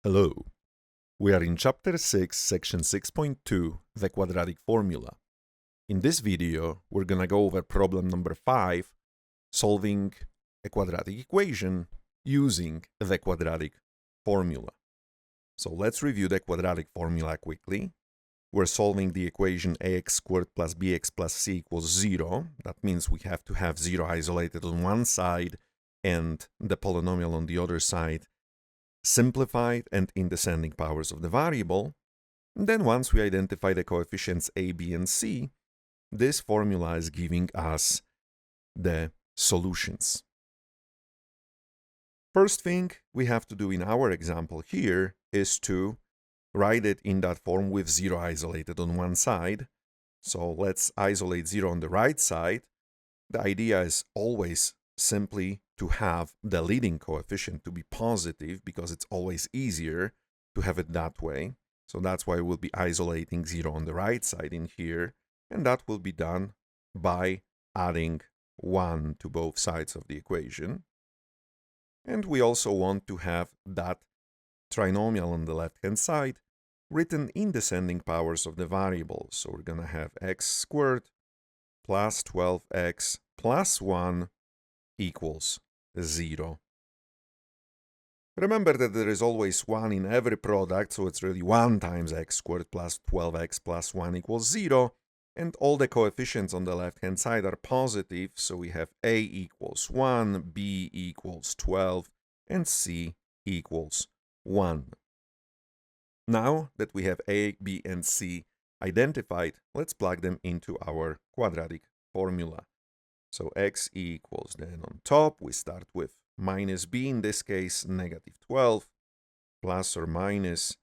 Hello. We are in Chapter 6, Section 6.2, the quadratic formula. In this video, we're gonna go over problem number 5, solving a quadratic equation using the quadratic formula. So let's review the quadratic formula quickly. We're solving the equation ax squared plus bx plus c equals 0. That means we have to have 0 isolated on one side and the polynomial on the other side simplified and in descending powers of the variable. And then once we identify the coefficients a, b, and c, this formula is giving us the solutions. First thing we have to do in our example here is to write it in that form with 0 isolated on one side. So let's isolate 0 on the right side. The idea is always simply to have the leading coefficient to be positive because it's always easier to have it that way. So that's why we'll be isolating 0 on the right side in here, and that will be done by adding 1 to both sides of the equation. And we also want to have that trinomial on the left-hand side written in descending powers of the variable. So we're going to have x squared plus 12x plus 1 equals 0. Remember that there is always 1 in every product, so it's really 1 times x squared plus 12x plus 1 equals 0. And all the coefficients on the left-hand side are positive, so we have a equals 1, b equals 12, and c equals 1. Now that we have a, b, and c identified, let's plug them into our quadratic formula. So x equals, then on top, we start with minus b, in this case, negative 12, plus or minus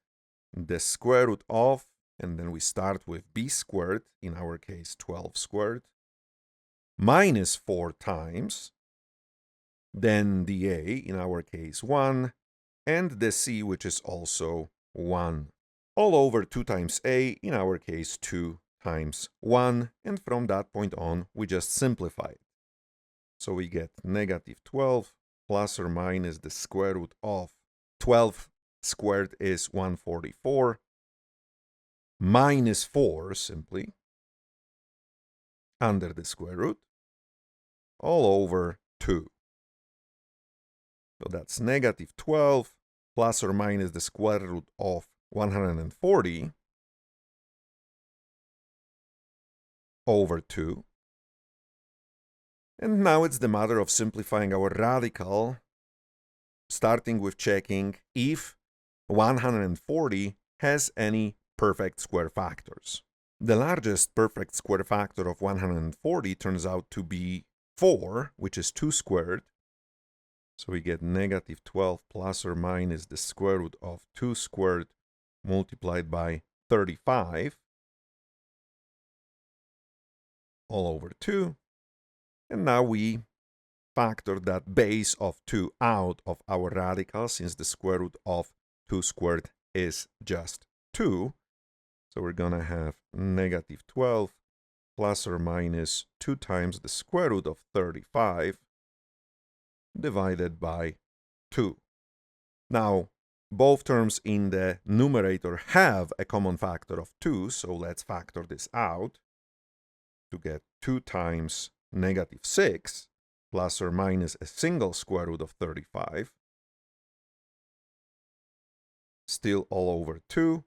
the square root of, and then we start with b squared, in our case, 12 squared, minus 4 times, then the a, in our case, 1, and the c, which is also 1, all over 2 times a, in our case, 2 times 1, and from that point on, we just simplify it. So we get negative 12 plus or minus the square root of 12 squared is 144, minus 4 simply, under the square root, all over 2. So that's negative 12 plus or minus the square root of 140 over 2. And now it's the matter of simplifying our radical, starting with checking if 140 has any perfect square factors. The largest perfect square factor of 140 turns out to be 4, which is 2 squared. So we get negative 12 plus or minus the square root of 2 squared multiplied by 35, all over 2. And now we factor that base of 2 out of our radical, since the square root of 2 squared is just 2. So we're going to have negative 12 plus or minus 2 times the square root of 35 divided by 2. Now, both terms in the numerator have a common factor of 2, so let's factor this out to get 2 times negative 6 plus or minus a single square root of 35, still all over 2.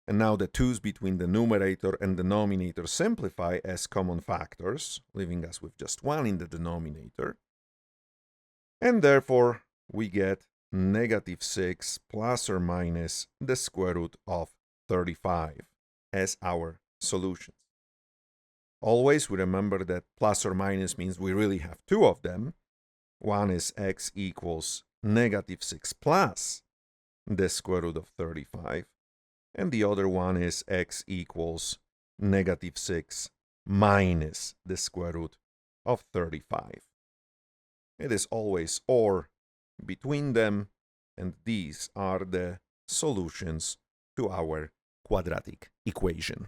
And now the 2's between the numerator and denominator simplify as common factors, leaving us with just 1 in the denominator. And therefore, we get negative 6 plus or minus the square root of 35 as our solutions. Always we remember that plus or minus means we really have 2 of them. One is x equals negative 6 plus the square root of 35. And the other one is x equals negative 6 minus the square root of 35. It is always or between them, and these are the solutions to our quadratic equation.